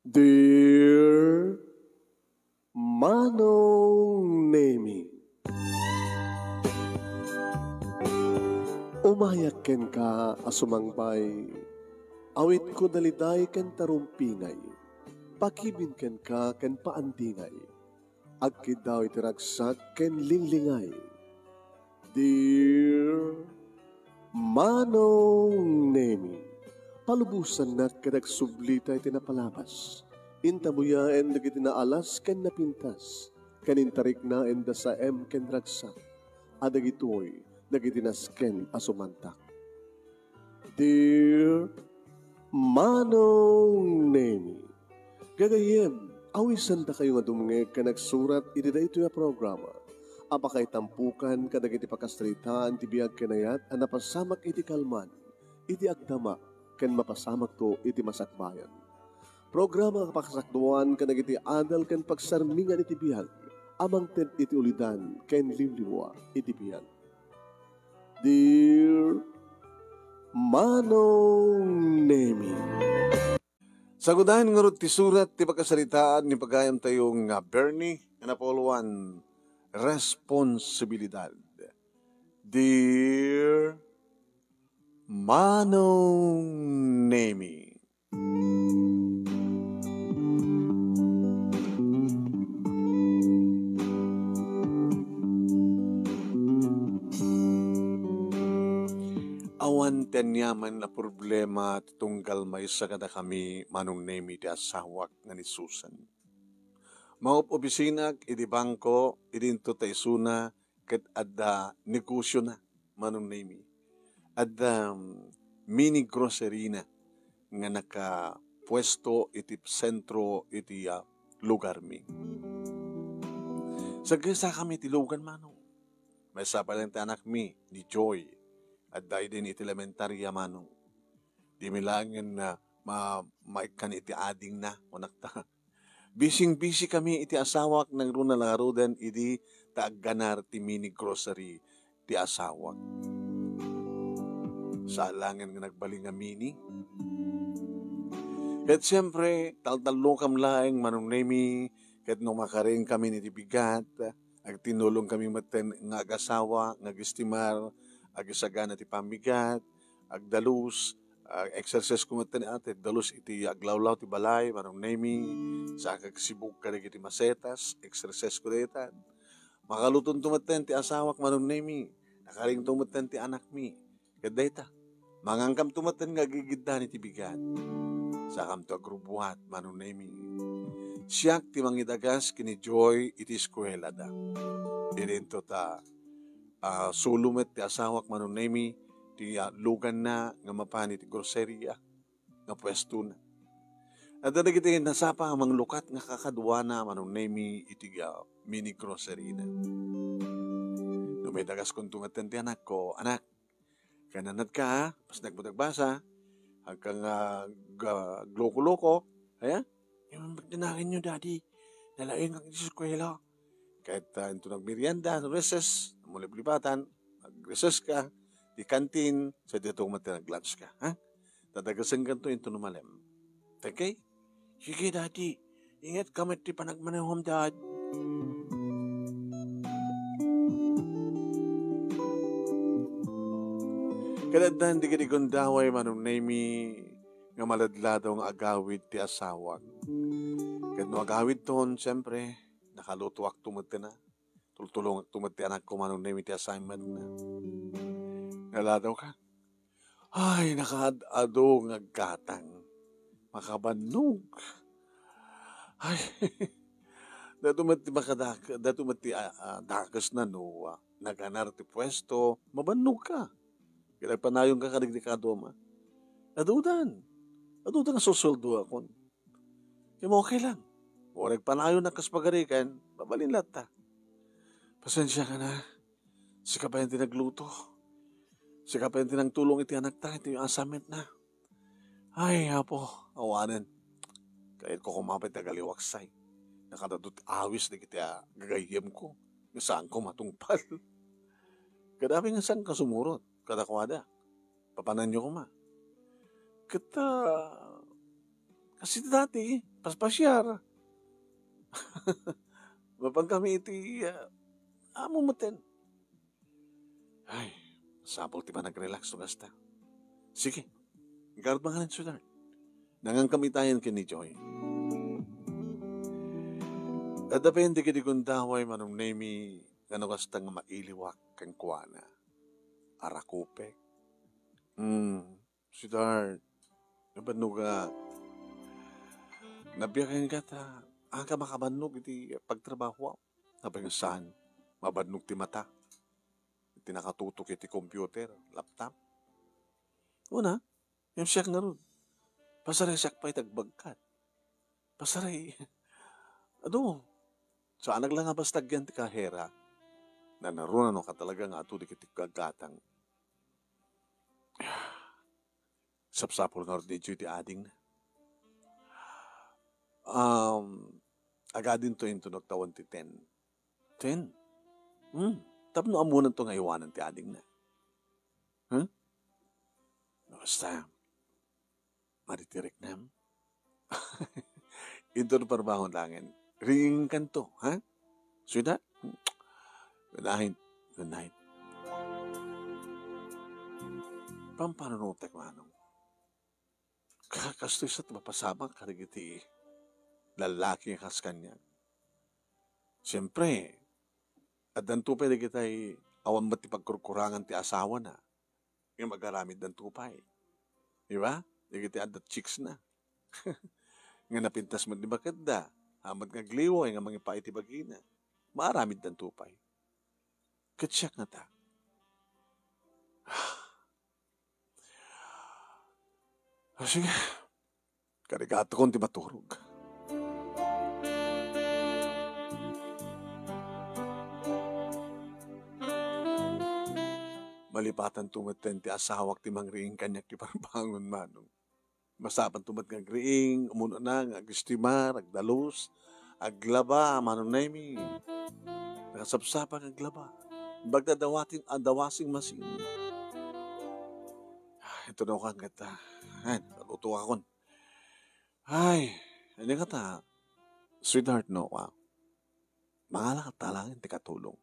Dear Manong Nemi, umayak ken ka asumangbay, awit ko daliday ken tarumpingay, pakibin ken ka ken paandingay, agkid daw itiragsak ken linglingay. Dear Manong Nemi, palubusan na kadag sublita iti napalabas. Intabuya en dagiti naalas ken napintas. Kanintarik na en da sa ken ragsak. Adagitoy dagiti nasken asumantak. Dear Manong Nemi, gagayem, awisan ta kayo nga dumngeg ka nagsurat iti dayto nga programa. Apakay tampukan kadagiti pakastritaan ti biag kenayat a napasamak iti kalman, iti agdama, ken mapasamak to iti masakbayan. Programa kapakasakduan kadagiti adal ken pagsarmingan iti biag, amang ted iti ulidan ken limliwa iti biag. Dear Manong Nemi, sagudahan nga ti surat ti pagkasalitaan ni pagayam tayong Bernie nga napoluan responsibilidad. Dear Manong Nemi, awan tenyaman na problema tunggal may sakada kami Manong Nemi ti asawak nga ni Susan. Maup opisinag iti bangko idinto ta isuna ket adda negosyo na Manong Nemi. Adda mini grocery na nga nakapwesto iti sentro iti lugar mi. Sagasa kami ti lugan Manong. May sapalan ti anak mi ni Joy. Adda din iti elementarya Manong. Di milangin na maikan iti ading na unakta. Bising-bisi kami iti asawak ng runa langarudan iti taagganar ti mini grocery ti asawak. Sa alangan nga nagbaling nga mini. Ket siyempre, taltalo kam laeng Manong Nemi, ket no makaring kami niti bigat, ag tinulong kami maten nga agasawa, nga gistimar, ag isagana ti pamigat, ag dalus, exercise ko maten ate, dalus iti aglawlaw ti balay, Manong Nemi, sa kagsibog ka iti masetas, exercise ko detan. Makaluton tumaten ti asawak Manong Nemi, nakaring tumaten ti anak mi, kadayta, mangangkam tumaten nga gigiddan iti bigat. Sa kam to agrubuhat Manong Nemi. Siyak ti mangidagas kini Joy iti eskwela da. Idinto ta sulumet ti asawak Manong Nemi ti lugan na nga mapani ti groceria nga pwesto na. At iti nasapa ang lukat nga kakadwa na Manong Nemi iti mini grocery na. Numidagas kong tumaten ti anak ko, anak, kananad ka ha, pas nagbudagbasa, hanggang gloko-loko, kaya, yung tinangin nyo daddy, nalaing ang eskwela. Kahit ito nagmerienda, recess, mulip-lipatan, mag-recess ka, di kantin, sa dito kumati nag-lunch ka. Ha? Tatagasan ka ito numalem. Okay? Sige, daddy. Ingat kamit di panagmanahom, dad. Kadadaan di kadigundaway Manong Nemi nga maladladaw nga agawid ti asawag. Kad no agawid ton, siyempre, nakalutuak tumati na. Tultulong tumati anak ko Manong Nemi ti assignment na. Naladaw ka? Ay, nakaadado nga gatang. Makabanog. Ay, datumati dakas na no, naganar ti pwesto, mabanog ka. Kaya panayong ka kadigdikado ma. Adudan nga susuldo akon. Kaya mo okay lang. O nagpanayon na kaspagarikan, babalin lahat ta. Pasensya ka na. Sika pa yung tinagluto. Sika pa yung tinagtulong iti anak ta. Ito yung assignment na. Ay, hapo, awanan. Kahit ko kumapit na galiwaksay. Nakadadot awis na kita gagayem ko. Saan ko matungpal. Kadami nga saan ka sumurot. Kadakwada. Papanan nyo ko ma. Kasi dati, paspasyar. Mapang kami iti amo maten. Ay, sabol ti ba nag-relax to gasta. Sige, garot mga rin sudar. Nangang kami tayo kini Joy. At depende kiti kung daway manong nemi ano kasta nga mailiwak kang kuwana. Arakupek. Sudar, nabanog ka. Nabiyakan ka ta. Ang ka makabanog iti pagtrabaho. Napag saan? Mabanog ti mata. Iti nakatutok iti computer, laptop. Una, yung siyak nga ron. Pasaray siyak pa itagbagkat. Pasaray. Ano? Saan naglang nga bastagyan ti kahera? Na narunan ka talaga nga ato di kiti gagatang. Sapsapol nga rin di ading na. Agadin to yung tunagtawan ti 10. 10? Tapno amunan to nga iwanan ti ading na. Huh? Basta, maritirik nam. Ito na parabahon langin. Ringin kanto, ha? Suda? Good night. Pampanunutek manong. Kakastoy sa mapasabang karigiti lalaki kas kanya. Siyempre, at danto pwede kita'y awan ba't ipagkurkurangan ti asawa na. Yung magaramid danto pa eh. Di ba? Di kita adat chicks na. Nga napintas mo di ba kada? Amad nga gliwo nga mga paiti bagina. Maaramid danto pa eh. Katsyak na ta. Sige, karigato kong ti maturog. Malipatan tumaten ti asawak ti mangriing kanyak ti parbangon manong. Masapan tumat nga griing, umuno na nga agistimar, agdalos, aglaba, manong naimi. Nakasapsapa ng aglaba. Bagdadawasing masing. Ito na ako hanggat. Ay, naluto akon. Ay, hindi ka ta. Sweetheart, no, wow. Mga talangin, ti katulong.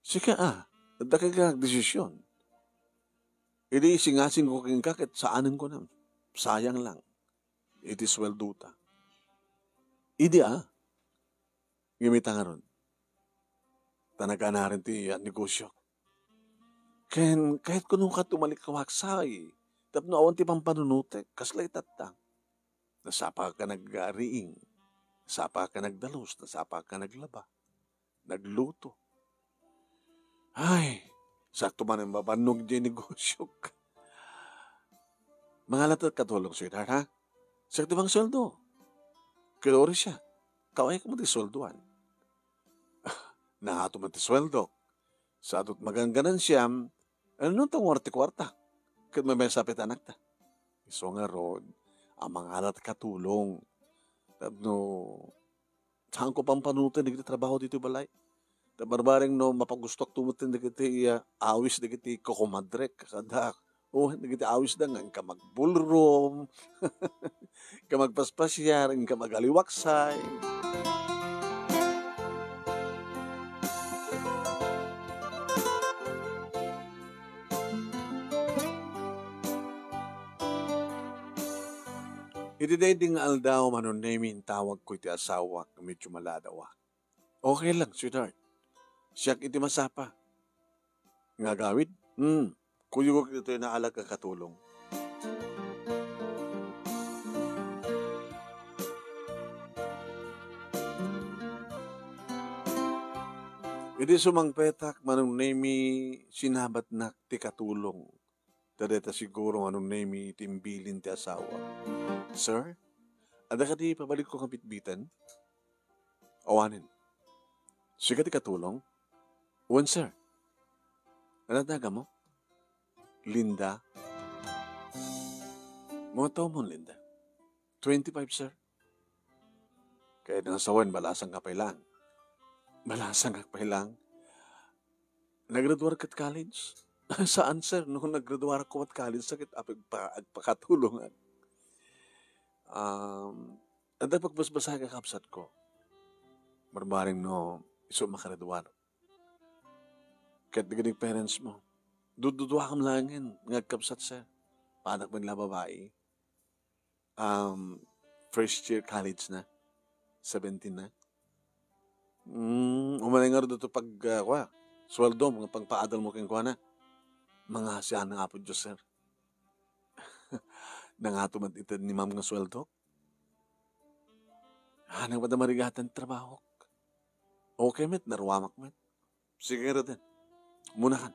Sika nagdakagag desisyon. Hindi singasing ko king kakit saanin ko na. Sayang lang. It is well duta. Idi gimita nga ron. Tanaga na rin ti negosyo. Kahit kunong ka tumalik kawaksay, tapno awan ti pampanunutek, kaslay tatang. Nasapa ka nag-riing, nasapa ka nagdalos, nasapa ka naglaba, nagluto. Ay, sakto man ang mabanog di negosyo. Mga latat katulong, sweetheart, ha? Sakto bang sweldo? Kalori siya. Kaway ka mo di sweldoan. Nahato mo ti sweldo. Sa atot magangganan siyam, ano itong warti-kwarta? Kat may sapit anak ta. Iso nga ron, ang mga alat katulong. Tapno, saan ko pang panutin, nagiti trabaho dito balay. Tabarbaring no, mapagustok tumutin, nagiti awis, nagiti kukumadrek, kasadak. Nagiti awis na nga, ka magbulrom, ka magpaspasyar, ka magaliwaksay. Iti ding aldaw manon namin tawag ko iti asawa na medyo maladawa. Okay lang, sweetheart. Siyak iti masapa. Nga gawid? Kuyugog ito yung naalag katulong. Iti sumangpetak manong nami sinabat na ti katulong. Tadeta siguro manong nami timbilin ti asawa. Sir, ada ka di pabalik ko kapitbitan? Awanin. Sige ti katulong? Uwan, sir. Anadaga mo? Linda? Mga tao mo, Linda. 25, sir. Kaya nasawan, balasang kapay lang. Balasang kapay lang. Naggraduar kat college? Saan, sir? Nung naggraduar ko at college, sakit agpakatulungan. At pagpasbasa ka kapsat ko, marbaring no, iso makaraduan. Kahit ganing parents mo, dududwa kam langin, ngagkapsat sa panak man la babae. First year college na, 17 na. Umalay nga rin dito pag, sweldo, mga pagpaadal mo keng kuha na. Mga siya na nga po Diyos, sir. Nangatumad ito ni ma'am nga sweldo. Nang madamarigatan trabaho. Okay, met, narwamak, met. Sige rin din. Muna kan.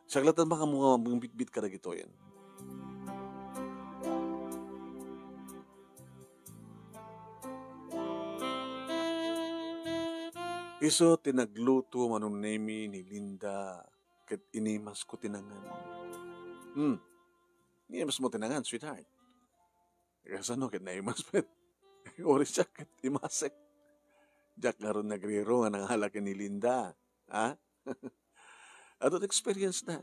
Saglatan baka mga bitbit ka na gito yan. Iso tinagluto manong nemi ni Linda ket inimas ko tinangan. Inimas mo tinangan, sweetheart. Kasi ano, ket naimas met. Oris siya, ket imasek. Jack nga ron nagriro nga nangahalaki ni Linda. Ha? Atot experience na.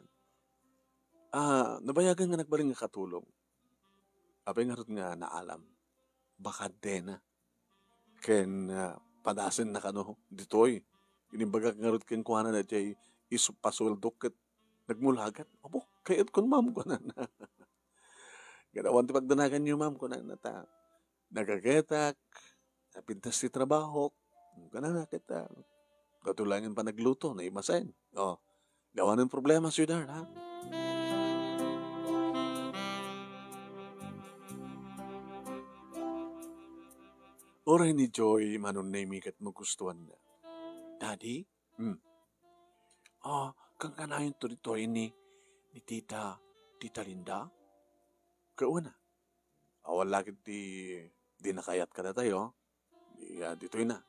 Nabayagan nga nagbaling nga katulong. Abay nga ron nga naalam. Baka dena. Ken padasin na kano ditoy. Inimbaga nga ron ken kuhanan na jay isupasuldo ket nagmulagat. Abo, kayat kon ma'am ko na na. Ganawan ti pagdanagan niyo ma'am ko na ta. Nagagetak, napintas ti trabaho, gana na kita. Katulangin pa nagluto, na imasen. Gawa ng problema, sweetheart, ha? Oray ni Joy, manon na imikat magustuhan na. Daddy? Kang kanayon to dito ni Tita Linda? Kauna. Wala kiti di nakayat ka na tayo. Dito'y na.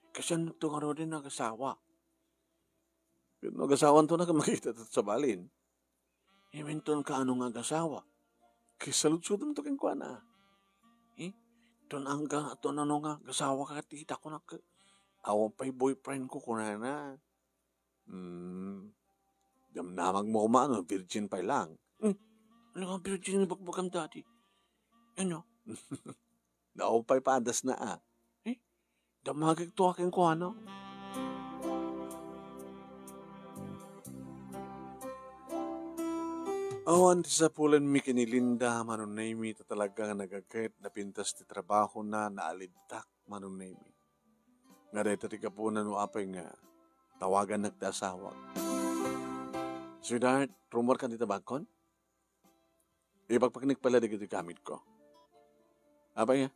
Kasi nagtungaro din nag-asawa. Nag-asawan to na makita sa balin. Iminton ka anong nag-asawa. Kaya saludsudan to keng kwa na. Ton ang ton ano nga gasawa ka tita ko na awan pa'y boyfriend ko kuna na. Damnamag mo kumano, virgin pa lang. Ano nga virgin na bagbagam dati? Ano? Naawan pa'y padas na damagig to aking kuano. Awan ti sa pulan mi kinilinda manunay mi ito talaga nagagayat na pintas ti trabaho na naalibtak manunay mi. Nga dahil ti kapunan o apay nga tawagan nagdasawag. Sweetheart, rumor ka dito bagkon? Ipagpakinig pala di kiti gamit ko. Apay nga?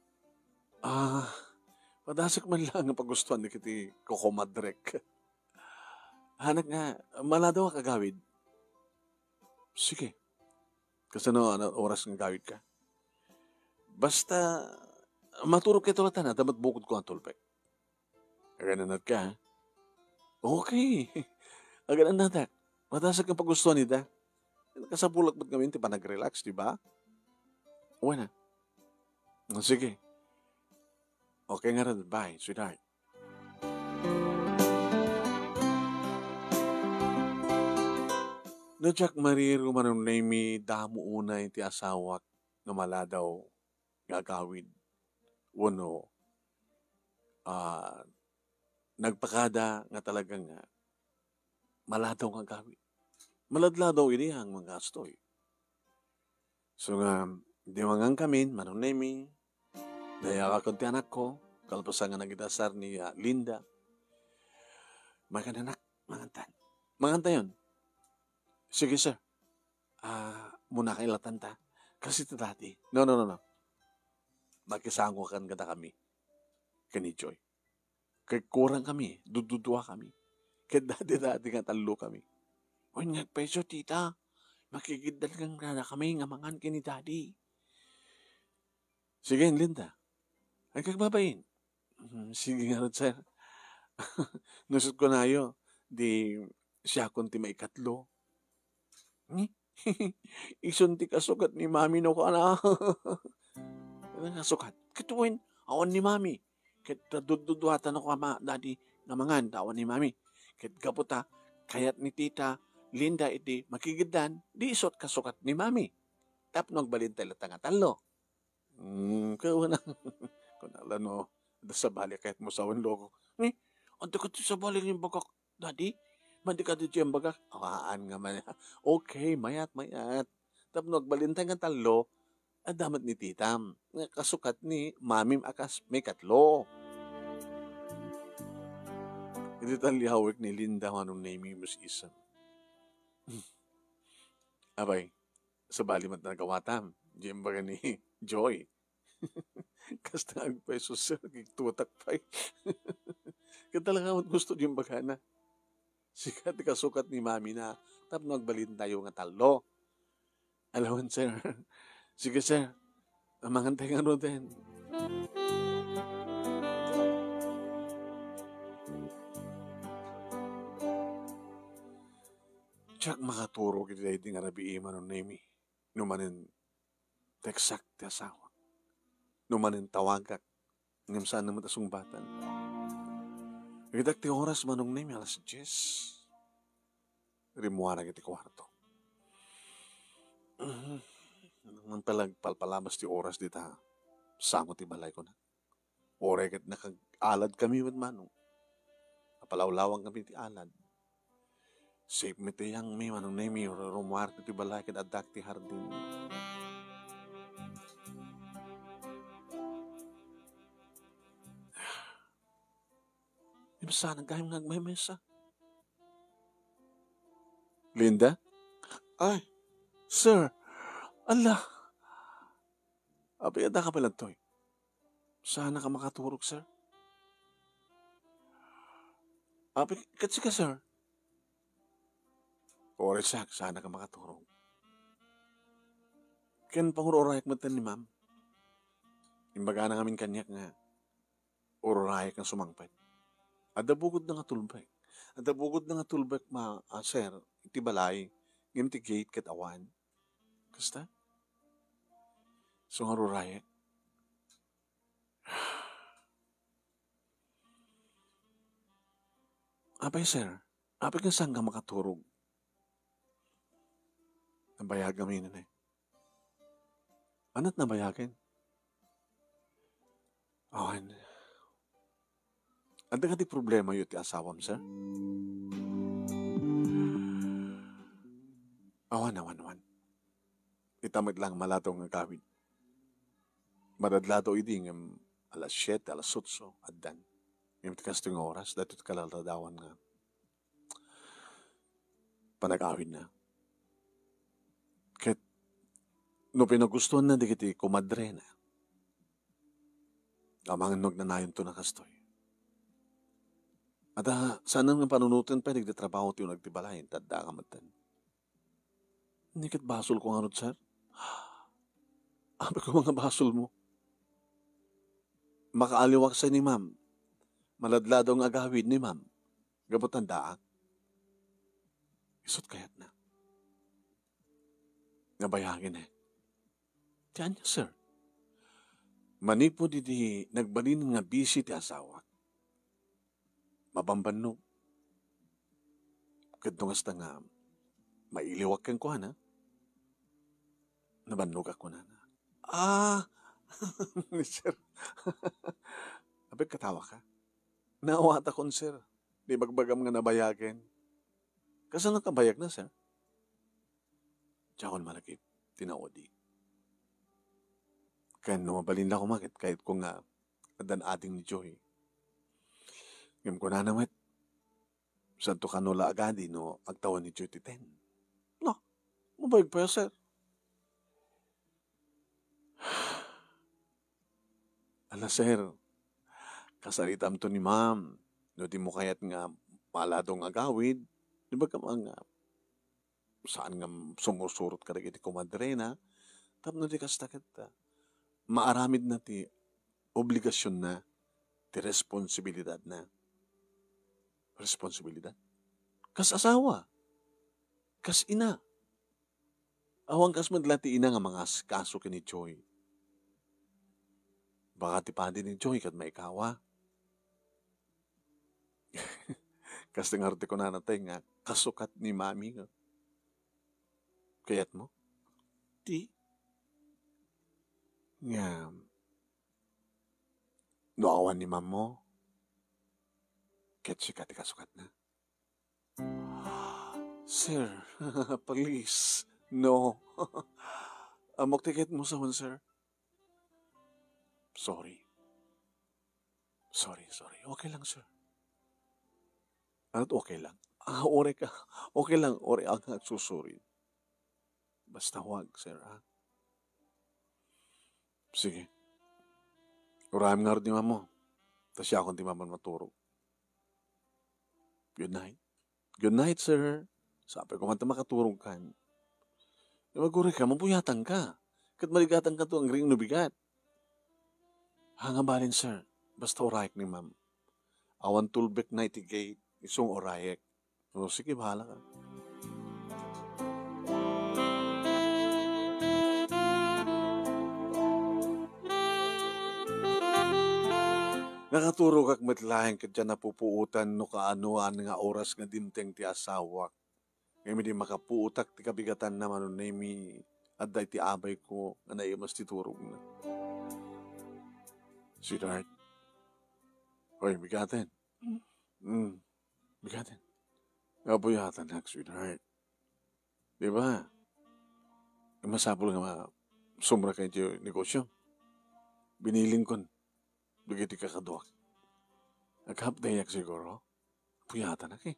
Padasak man lang ang pagustuhan di kiti kukumadrek. Hanak nga, maladaw ka kagawid. Sige. Kasi oras ng gawid ka. Basta, maturog kayo tulad na, damat bukod ko ang tulpek. Agananat ka, ha? Okay. Agananat. Matasag ang pagustuhan nita. Nakasapulak ba't kami, pa nag-relax, di ba? Uwa na. Sige. Okay nga rin. Bye, sweetheart. No Jack Mariro manong nami damo una iti asawak no maladaw gagawid. Uno, nagpakada nga talagang maladaw nga gawid. Maladladaw ini ang mga astoy. So nga, di mangang kami, manong nami, daya kakon ti anak ko, kalpasan nga nagidasar ni Linda. Magananak, mangantan. Mangantan yun. Sige, sir. Muna kayo latanta. Kasi ito dati. No. Magkisango kan kada kami. Kani Joy. Kay kurang kami. Dududwa kami. Kay dati nga talo kami. Uy, nagpeso, tita. Makikidal kang rana kami nga mangan kini daddy. Sige, Linda. Ay kagbabayin. Sige nga rin, sir. Nusot ko na yun. Di siya kunti maikatlo. Isunti kasukat ni mami no ka na. Kasukat. Kituwin, awan ni mami. Kit dududuhatan ako ama, daddy, namangan, awan ni mami. Kit kaputa, kayat ni tita, Linda iti, makigidan, di isot kasukat ni mami. Tap nagbalintay latang talo. Kaya na. Kung alam no, sa balik kahit mo sa loko. Ni, ang dekat sa balik yung bagak, daddy. Mandi ka dito yung bagak. Awaan nga man. Okay, mayat. Tapos nagbalintay nga talo, damat ni titam. Nga kasukat ni mamim akas may katlo. Ito talihawik ni Linda manong naming mas isam. Abay, sa balimat na nagawatam. Diyan baga ni Joy. Kasta ang peso sir, nagtutak pa eh. Kaya talaga gusto yung baga na. Sikat kasukat ni mami na. Tap nagbalin tayo nga talo. Alawan sir. Sige sir. Amangantay nga rin din. Tsak makaturo kita iti nga rabi ima nun nemi. Numanin teksak ti asawa. Numanin tawagak. Ngam saan naman tasungbatan. Itak ti oras manong nemi alas 10. Rimuara iti kwarto. Nang palagpalpalabas ti oras dita. Samo ti balay ko na. Orekat nakag-alad kami with manong. Napalawlawang kami ti alad. Safe mi ti yang mi manong nemi rumwar ti balay kat adak ti hardin. Ibasa nagkayong nagmemesa. Linda? Ay, sir. Allah. Apiyada ka pala to'y. Sana ka makaturog, sir. Api, katsi ka, sir. Oresak, sana ka makaturog. Ken pangururayak matan ni ma'am. Imbaga na ngamin kanyak nga. Ururayak ang sumangpet. Ada bugod na nga tulbek. Ada bugod na nga tulbek sir. Iti balay. Ngim ti gate kat awan. Kasta? So nga rurayak. Apay sir. Apay kang saan ka makaturog. Nabayag kami na eh. Anat nabayagin? Awan. Anda ka di problema yun ti asawam, sir? Awan. Itamit lang malatong nga kawin. Madadlato idi ngam alas 7, alas 8, addan. Ngam tikas ting oras, datot kalaladawan nga. Panag-awin na. Ket, no pinagustuhan na di kiti kumadre na. Amangan nog nanayon to na kastoy. At sana nga panunutin pa, nagdatrabaho tiyo nagtibalahin, tadda ka matan. Hindi kat basol ko nga ron, sir. Abe ko mga basol mo. Makaaliwak sa ni ma'am. Maladlado ang agawid ni ma'am. Gabot ang daak. Isot kayat na. Nabayagin eh. Tiyan niya, sir. Manipo di nagbalin nga busy ti asawa. Mabambanno. Kadungas na nga, mailiwak kang kuha na. Nabannog ako na. Sir. Abig katawa ka. Naawata kon, sir. Di bagbagam nga nabayagin. Kasi nakabayag na, sir. Tsakon malakip, tinaodi. Kaya numabalin lang kumakit kahit kung nga adan ating ni Joy. Ngayon ko na naman, santo kanula agadi no agtawan ni Joy titen. No, mabayag pa, sir. Ala, sir, kasaritam to ni ma'am. No, di mo kayat nga maladong agawid. Di ba ka mga saan nga sumusurot ka rin iti kumadre na, tapno di kastakit maaramid na ti obligasyon na, ti responsibilidad na. Responsibilidad? Kas asawa. Kas ina. Awang kas madla ti ina nga mga kaso kini Joy. Baka ti padi ni Joy kat maikawa. Kas tingarte ko na natay nga kasukat ni mami nga. Kayat mo? Di. Nga, noawan ni ma'am mo, ketsi ka ti kasukat na. Sir, please, no. Amok tiket mo sa sir. Sorry. Sorry. Okay lang, sir. Ano't okay lang? Ore ka. Okay lang, ore ang susuri. Basta huwag, sir, ha? Sige. Uram nga rin ni mamo. Tas siya akong di maman maturog. Good night. Good night, sir. Sabi ko man makaturog kan. Maguri ka, mapuyatan ka. Kat maligatan ka to ang ring nubigat. Hangabalin, sir. Basta orayek ni ma'am. Awan tulbek na itigay isong orayek. O sige, bahala ka. Nakaturo kak matlaeng kadya napupuutan no kaanuan nga oras nga dimteng ti asawak. Ngayon di makapuutak ti kabigatan naman no mi adday ti abay ko nga naimas ti turog na. Sweetheart. Hoy, bigatin. Bigatin. Kapuyatan hak, sweetheart. Di ba? Masapol nga sumra kayo ti negosyo. Biniling kon. Bigiti ka kaduak. Nagkapdayak siguro. Puyatan na kay.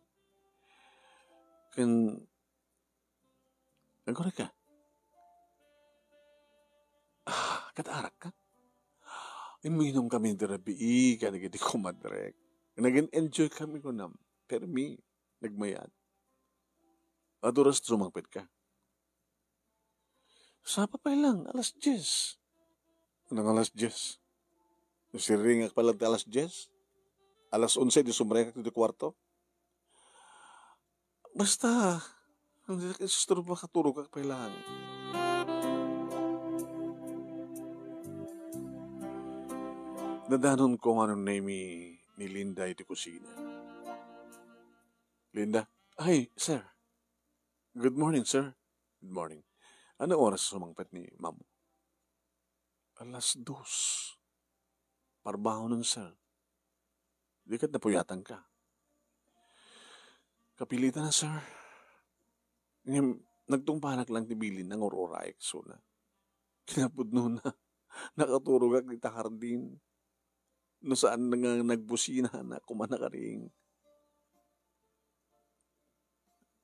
Nagkore ka. Katarak ka. Iminom kami ng darabi. Kanagiti kumadrek. Nagin-enjoy kami ko nam. Pero nagmayad. At oras sumangpit ka. Sapa pa lang. Alas 10. Anong alas 10? Siringak pala ti alas 10. Alas 11 di sumrekak di kwarto. Basta, hindi ka sistro makatulog ka kailangan. Nadanon ko anong name ni Linda iti kusina. Linda, ay, sir. Good morning, sir. Good morning. Ano oras sumangpet ni ma'am? Alas 2. Parbaho nun, sir. Di kat napuyatan ka. Kapilitan na, sir. Nagtungpanak lang tibilin ng ororaik, so na. Kinapudno na. Nakaturog ak kita hardin. No saan nga nagbusina na kumana ka ring.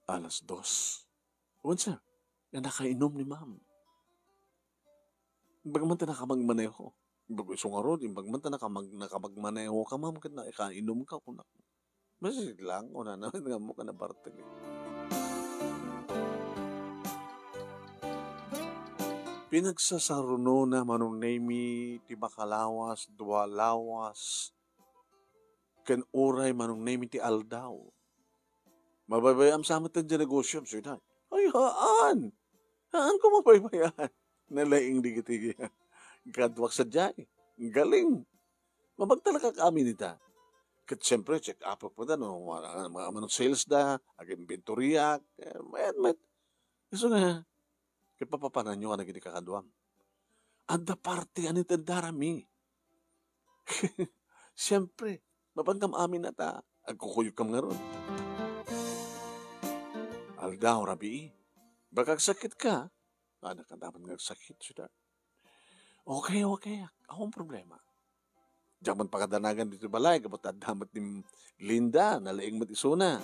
Alas 2. Uwan, sir. Na nakainom ni ma'am. Bagaman ta nakamagmaneho. Bago isong arod, imbagman ta nakamagmaneho ka, ma'am, kat na ikainom ka kunak. Masid lang, una na, nga mo ka na bartag. Pinagsasaruno na manunemi ti bakalawas, duwalawas, ken uray manunemi ti aldaw. Mabaybayam sa amat dyan negosyo, sweetheart. Ay, haan! Haan ko mabaybayan? Nalaing digitigi. Gadwak sa dyan. Galing. Mabagtala ka kami nita. Kat siyempre, check up po da, no? Mga sales da, ag inventory, mayat. Gusto nga, kat papapanan nyo ka na gini kakadwam. Anda parte, anita darami. Siyempre, mabangkam amin na ta. Agkukuyog kam nga ron. Aldaw, rabi. Baka sakit ka. Anak ka dapat nga sakit, sida. Okay. Akong problema. Diyaman pakadanagan dito balay, kapag damat ni Linda, nalaing matisuna.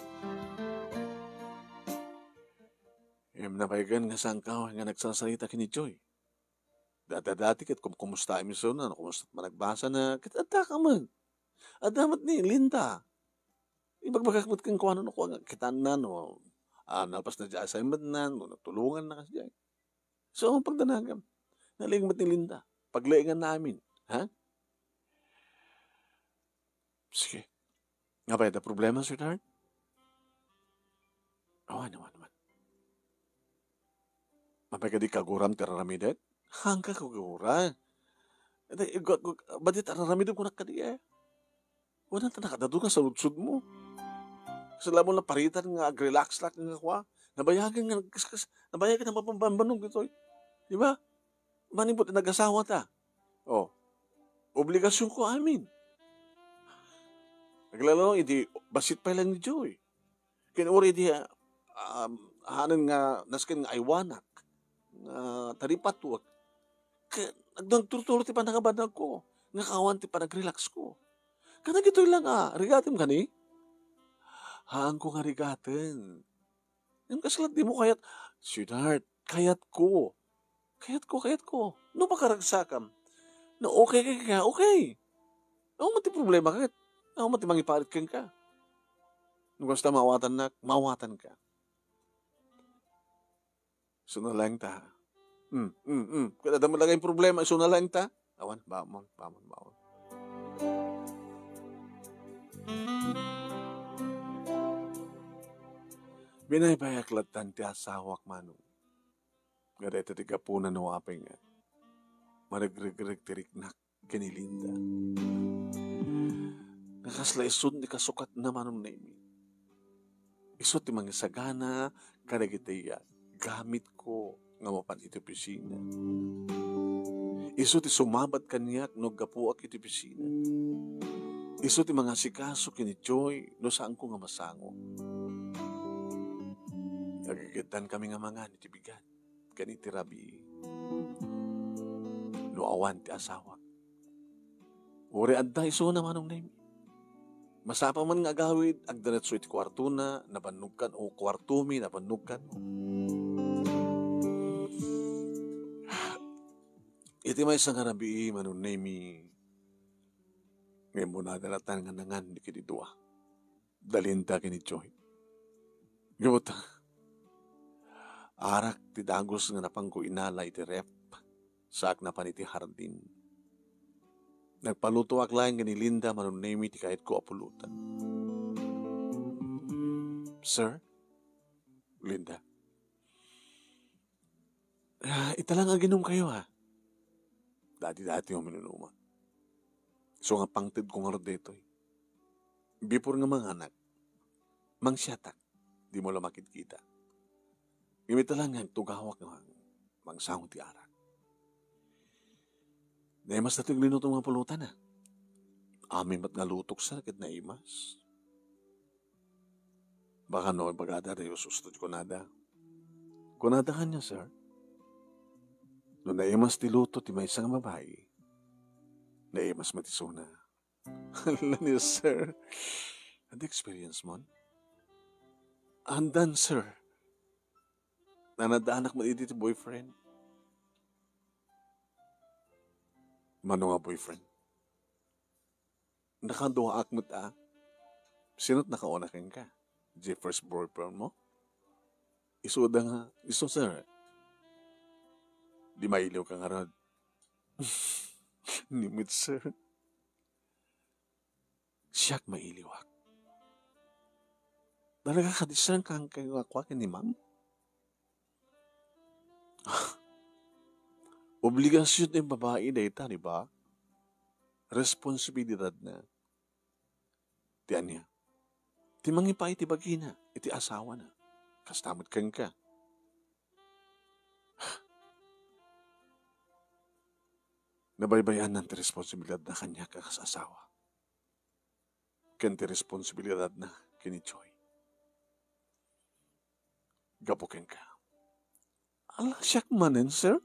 Napayagan nga saan ka, nga nagsasalita kini Joy. Dati kat kumusta imi suna, kumusta managbasa na, kitata ka man. Damat ni Linda. Ibagbagakmat kang kuwanan ako, kitaan na, no, napas na dyan assignment na, no, natulungan na kasi dyan. So, pagdanagan, nalaing mat ni Linda. Paglaingan namin. Ha? Sige. Nga ba, yung problema, sweetheart? Ano. Mapay ka di kaguram tiraramidek? Hangka kaguram. Ba't tiraramidek ko na ka di eh? Wala na nakadado ka sa lutsud mo. Sala mo na paritan nga, relax lang nga kwa. Nabayagan nga, nabayagan na mapambanog ito. Di ba? Manibot na nag-asawa ta. Oh, obligasyon ko amin. Naglalo, iti basit pa lang ni Joy. Kinuri di hanan nga nasken nga aywanak. Taripatwag. Nagturturo ti panakabanag ko. Nga kawan ti panag-relax ko. Kana gito'y lang rigatim gani. Haan ko nga rigatin. Yung kasalat di mo kayat, sweetheart, kayat ko. Kayat ko. No makaragsakam. No okay ka, okay. Ako mati problema kahit. Ako mati mangiparit kang ka. Nung gusto mawatan ka. So na lang ta. Kada mo lang yung problema, so na lang ta. Awan, bamon. Binaybayaklatan ti asawak manong. Gada ito ti kapunan no apay nga. Maragregregtirik na kanilinda. Nakasla isod ni kasukat na manong na imi. Isod ti mga sagana, kadagitaya, gamit ko nga mapan iti pisina. Isod ti sumabat kanyak no gapuak iti pisina. Isod ti mga sikaso kini Joy no saan ko nga masango. Nagigitan kami nga mga niti bigat. Ganiti rabi. No awan ti asawa. Uri adda iso naman ang name. Masapa man nga gawid, agdaretso iti kwarto na, napanugkan, o kwartumi, napanugkan. Iti may isang rabi, manong name, ngayon mo nagalatan nga nangan di kinidua. Dalinta kini Joy. Gawata. Arak ti dagos nga napangko inala iti rep. Saak na paniti hardin. Nagpaluto lain gani Linda manunemi ti kahit ko apulutan. Sir? Linda? Italang aginom kayo ha. Dati-dati yung minunuma. So nga pangtid ko nga detoy. Before nga mga anak, mangsyatak, di mo lang makikita. Imita lang nga tugawak nga mangsangong ti arak. Naimas na tiglino itong mga pulutan na. Amin ba't nga lutok sa kit na imas? Baka no, bagada rin yung sustod ko nada. Kunada ka niya, sir. No naimas ti luto ti may isang babae, naimas matisuna. Hala niya, sir. Ano experience mo? Andan, sir. Nanadaanak mo iti boyfriend. Mano nga boyfriend? Nakaduha akmut Sino't nakaunakin ka? The first boyfriend mo? Isuda nga. Iso, sir. Di mailiw ka nga rod. Nimit, sir. Siyak mailiwak. Talaga kadisang kang kayakwakin ni ma'am? Obligasyon ng babae na ita, di ba? Responsibilidad na. Tiyan niya. Ti mangipa iti bagina, iti asawa na. Kastamot kang ka. Nabaybayan ng ti responsibilidad na kanya kakasasawa. Ken ti responsibilidad na kini Joy. Gapukin ka. Ala siyak manen, sir?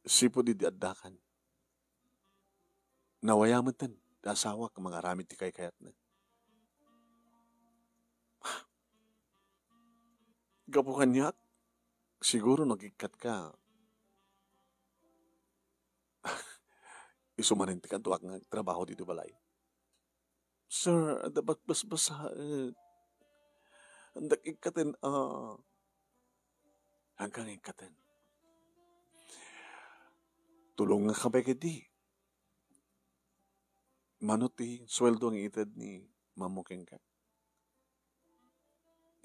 Sipo di diadakan. Nawayamatan, asawa ka mga ramit ti kayat na. Gapukan niya, siguro nagikat ka. Isumanin ti kantuak nga trabaho dito balay. Sir, dapat basbasaan. Andak ikatin, hanggang ikatin. Tulong nga kabay di. Manuti, sweldo ang itad ni mamuking ka.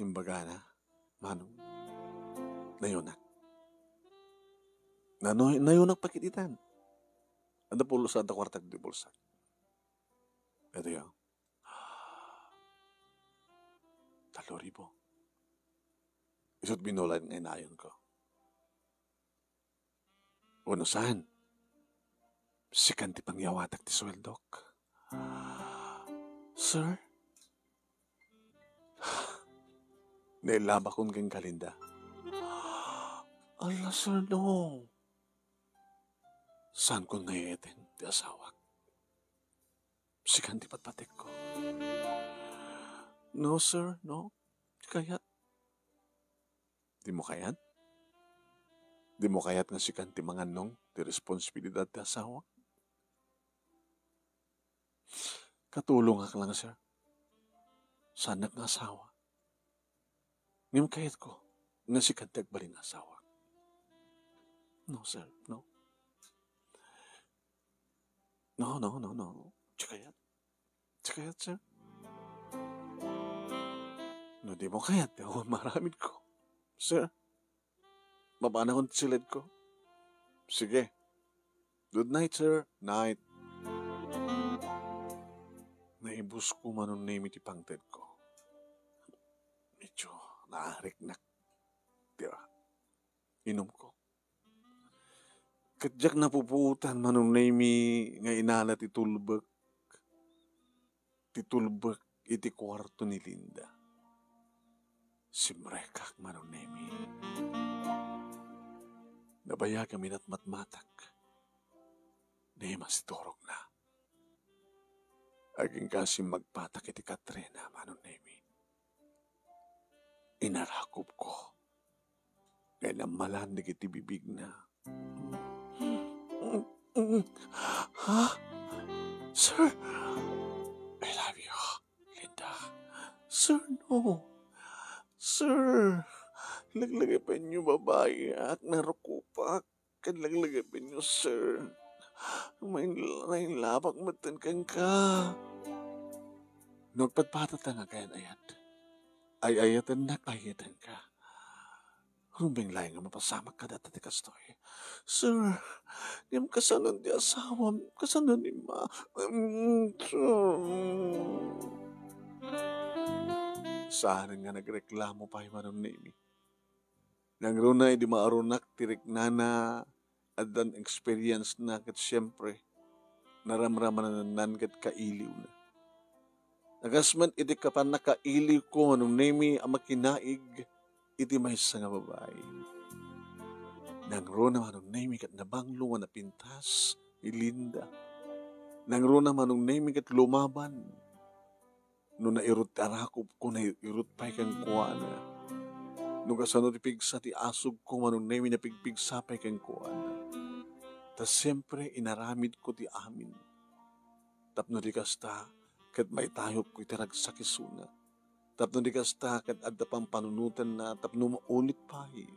Imbaga na, manong, nayunak. Nayunak pakititan. Anda pulusan ta kwartag di bulsa. Ito yun. 3,000. Isot binulan nga inayon ko. Uno saan? Sikan ti pangyawatak ti sweldok. Sir? Nailaba kong kang kalinda. Allah, sir, no. Saan ko ngayon ti asawak? Sikan ti patpatik ko. No, sir, no. Kayat. Di mo kayat? Di mo kayat nga sikan ti manganong ti responsibilidad ti asawak? Katulong ak lang, sir. Sanak nga asawa. Ngim kayat ko nga sikan ti agbalin nga asawa. No, sir, no. No. Tsikayat, sir. No, di mo kayat. Di ako maramid ko. Sir, mabana kong silid ko. Sige. Good night, sir. Night. Naibus ko manong name iti pangted ko. Medyo naariknak. Diba? Inom ko. Kadyak napuputan manong name nga inala ti tulbek. Ti tulbek iti kwarto ni Linda. Simrekak manong name. Nabaya kami na't matmatak. Nemas torok na. Aging kasi magpatak iti Katrina, manong nemi. Inarakop ko. Kaya namalandig iti bibig na. Ha? Sir? I love you, Linda. Sir, no. Sir, laglagapin niyo babae at narukupak. Laglagapin niyo, sir. May lapak matan kang ka. Nagpatpatat na nga kayan ayat. Ay-ayatan na ayatan ka. Humbing laing nga mapasamak ka dati ti kastoy. Sir, niyam kasanan di asawam. Kasanan ni ma. Saan nga nagreklamo pa yung manong nemi. Nangrunay di maarunak tirik nana at dan experience na kat siyempre naramraman na kat kailiw na. Nagasman iti kapan nakailiw ko manong nemi ang makinaig iti may nga babae. Nangruna manong nemi kat nabanglo na pintas ni Linda. Nangruna manong nemi kat lumaban. No nairut arakop ko na irut pa'y kang kuha na. No kasano ti pigsa ti asog ko manong nemi na pigpigsa pa'y kang kuha na. Tas siyempre inaramid ko ti amin. Tapno di kasta kat may tayop ko itirag sa kisuna. Tapno di kasta kat adda pang panunutan na tapno maulit pa'y.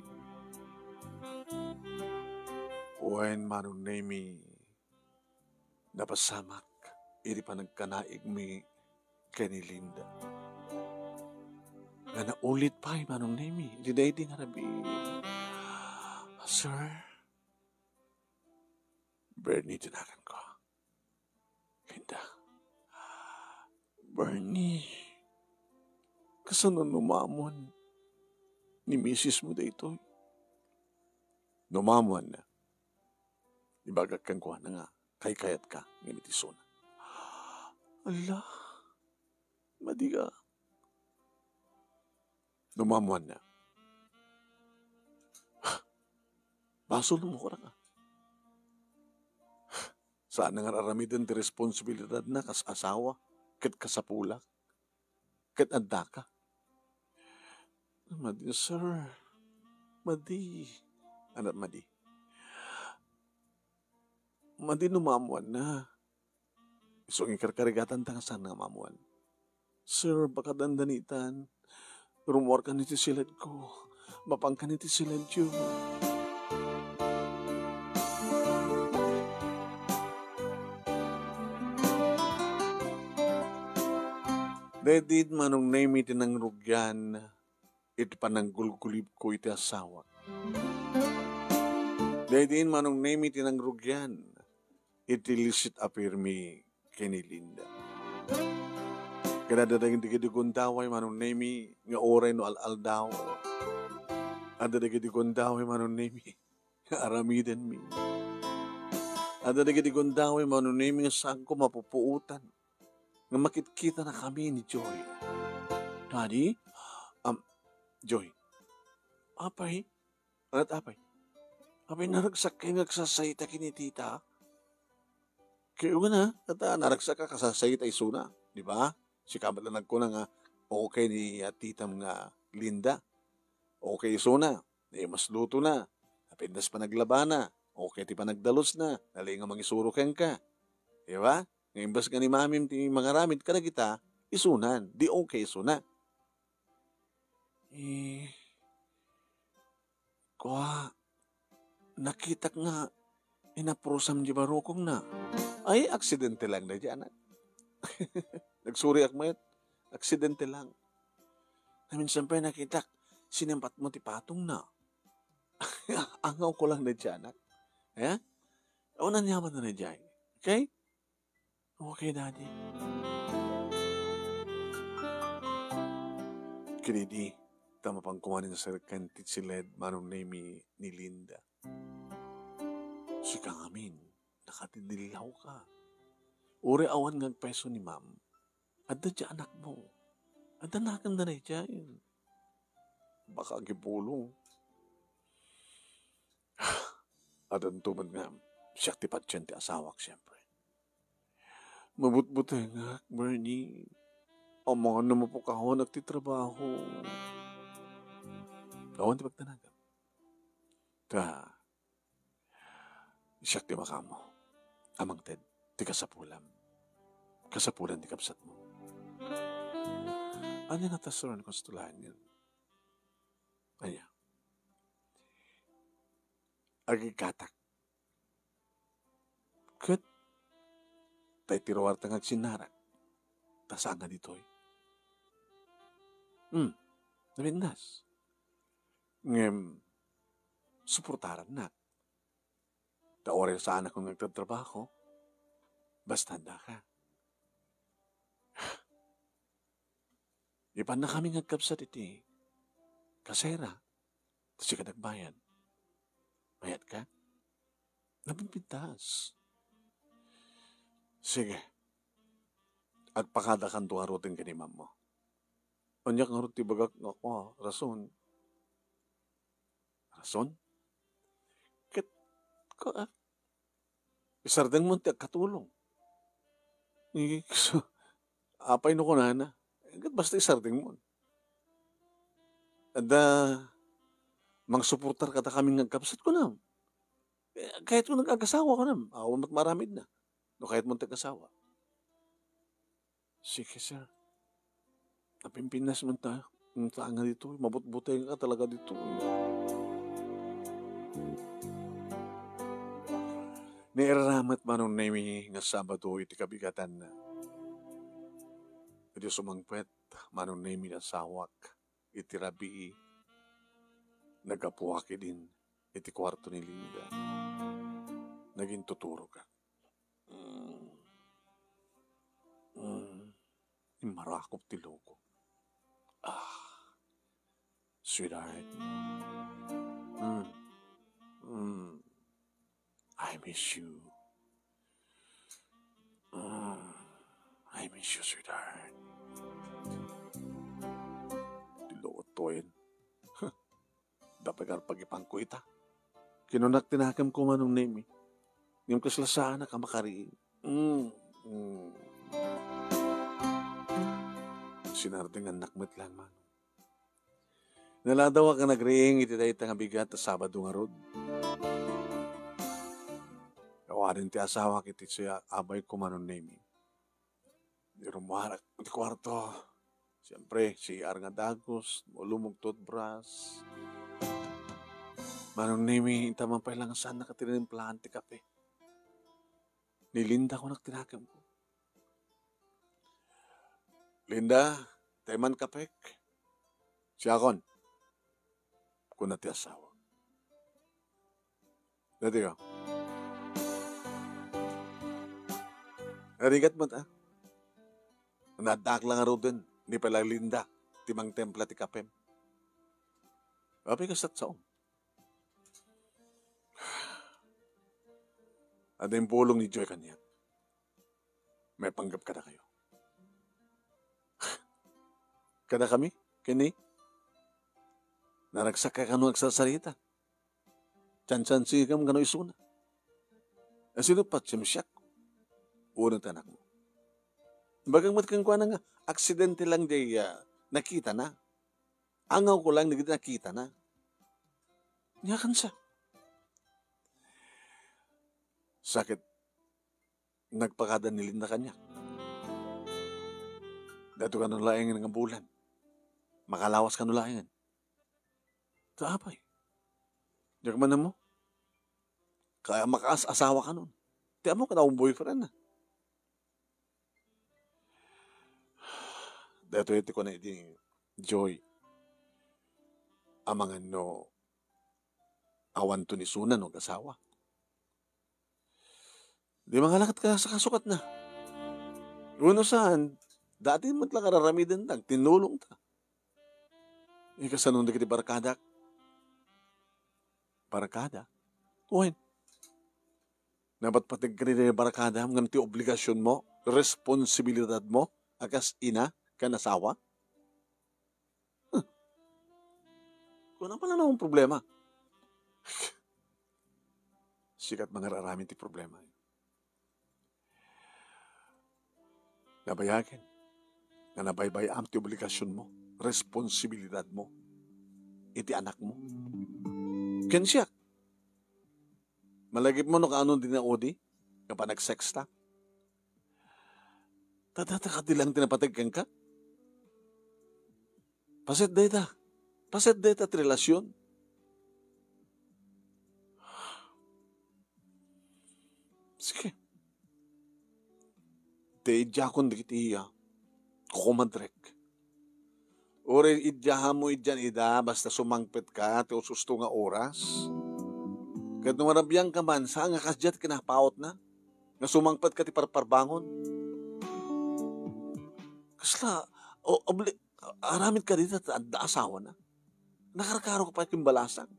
Uwain manong nemi napasamak iri pa nagkanaig mi kani Linda. Nga naulit pa manong nemi. Diday di nga rabi. Sir, Bernie, tinakan ko. Linda. Bernie, kasano numamon ni misis mo dito? Numamon na. Ibagag kang kuha na nga. Kay-kayat ka. Ngimitisona. Allah. Madiga. Numamuan na. Baso mo ko na ka. Saan nga aramidan ti responsibilidad na kas asawa, kat kasapulak, kat adda ka. Madi, sir. Madi. Anak madi. Madi numamuan na. So, ikarkarigatan ta saan nga mamuan. Sir, baka dandanitan. Rumor ka niti silad ko. Mapang ka niti silad yun. Dedid manong name iti nang rugyan, iti pananggulgulib ko iti asawa. Dedid manong name iti nang rugyan, iti lisit apirmi kini Linda. Kada dadagin di gundaway manong name nga oray no al-aldaw. Ada dagiti gundaway manong name nga aramiden mi. At nagiging gundawin, manuniming saan ko mapupuutan. Nga makitkita na kami ni Joy. Daddy? Joy. Apay? At apay? Apay naragsak kayo nagsasayita kini tita? Kaya na, at naragsak ka kasasayita isuna. Di ba? Si kamat lang ko na nga, okay ni tita nga Linda. Okay isuna. Mas luto na. Napindas pa naglaba na. Okay ti pa nagdalos na. Nalay nga mangisurukan ka. Di ba? Ngayon bas nga ni mamim ti mga ramid ka na kita, isunan. Di okay isuna. Kwa, nakita nga, inaprosam di barukong na. Ay, aksidente lang na dyan. Nagsuri akmayat. Aksidente lang. Namin sampay nakita, sinimpat mo ti patong na. Angaw ko lang na dyan. Eh? O nanyaman na dyan. Okay? Okay, Daddy. Kinidi, tama pang kumanin sa kantit si Led, manong name ni Linda. Si kang amin, nakatidilihaw ka. Uri awan ng peso ni Ma'am. Adda dya anak mo. Adda nakan na dyan. Baka gipulong. Adan tumad nga, siya ti patsyan ti asawak siyempre. Mabut-butay nga, Bernie. Ang mga naman po kahon nagtitrabaho. Awan ti pagtanagan. Siya ti makamo. Amang Ted, ti kasapulam. Kasapulan ti kapsat mo. Ano natasuran kong stulahan yan? Anya. Agikatak. Kat, tayo tirawar tangag sinarak. Tasanga dito'y. Namindas. Ngem, suportaran na. Taore sa anak kong nagtatrabaho, basta handa ka. Ipan na kami ngagkapsat iti. Kasera. Kasi ka nagbayan. Mayat ka? Napimpintas. Sige. Agpakada kan tuharutin ka ni Ma'am mo. Anyak nga rin tibagak nga ko, rason. Rason? Kat, ko isardang mo ti katulong. So, apay no ko na. Kat basta isardang mo. Ada, mang-suportar kata kaming nagkapsat ko na. Kahit mo nag-agasawa ko na, awan maramid na. No, kahit mo nag-agasawa. Sige, sir. Napimpinas man tayo. Ang tanga dito. Mabut-butay ka talaga dito. Nairaramat manong naimi nga Sabado iti kabigatan na. Iti sumangpet, manong naimi nga sawak. Iti rabii. Nagapuwaki din. Iti kwarto ni Linda. Naging tuturo ka. Marakop ti logo. Sweetheart. I miss you. I miss you, sweetheart. Ti logo toyen. Dapat ka pag-ipang ko ita. Kinunak tinakam ko manong name. Yung kaslasana ka makariin. Sinarding anak mo't lang man. Naladawa ka nagriing iti dahi nga bigat na Sabado nga rod. Kawarin ti asawa kiti siya abay ko manon name. Di rumarak di kwarto. Siyempre, si Ar nga dagos, mulumog toothbrush. Manon name, tamang pa lang saan nakatirinig plante kape. Ni Linda ko nagtinakam ko. Linda, teman kapek. Siya kon. Kung nati asawa. Dati ka. Narigat mo ta. Nadak lang aro din. Ni pala Linda. Timang templa ti kapem. Api ka sat saom. At yung pulong ni Joy kanya, may panggap kada kayo. Kada kami, kini, naragsak ka kano nagsasarita. Chan-chan siya kang kano isuna. Sino pa, siya unang tanak mo. Bagang matkang kwa nga, aksidente lang di nakita na. Angaw ko lang nakita na. Nyakan siya. Sakit. Nagpakada nilin na kanya. Dato ka nung laingan ng bulan. Makalawas ka nung laingan. Ito apay. Diyak man na mo. Kaya makaas-asawa ka nun. Tiyan mo ka na akong boyfriend na. Dato ito ko na iti Joy. Amangan no awan to ni Sunan no kasawa. Di mga lakat ka sa kasukat na. Uno saan, dati matlang kararamidan tag, tinulong ta. Ikasanong na kiti barkada. Barkada? Uwin. Nabat patig ka rin barkada, mga ti obligasyon mo, responsibilidad mo, akas ina, kanasawa. Kung ano pala na akong problema. Sikat mga raramin ti problema. Nabayagan. Na nabaybayam ti obligasyon mo, responsibilidad mo, iti anak mo. Ken siya. Malagip mo no kaano din na odi, kapag nag-sexta. Tatataka di lang tinapatagkan ka. Paset data. Paset data at relasyon. Sige. Te idjakon dikit iya. Kumadrek. Ore idyahan mo idyan ida, basta sumangpit ka, te ususto nga oras. Kat nung marabiyang ka man, saan nga kasjat kinapaot na? Nga sumangpit ka ti parbangon. Kasla, aramid ka dito at asawa na. Nakarakaro ka pa kimbalasang.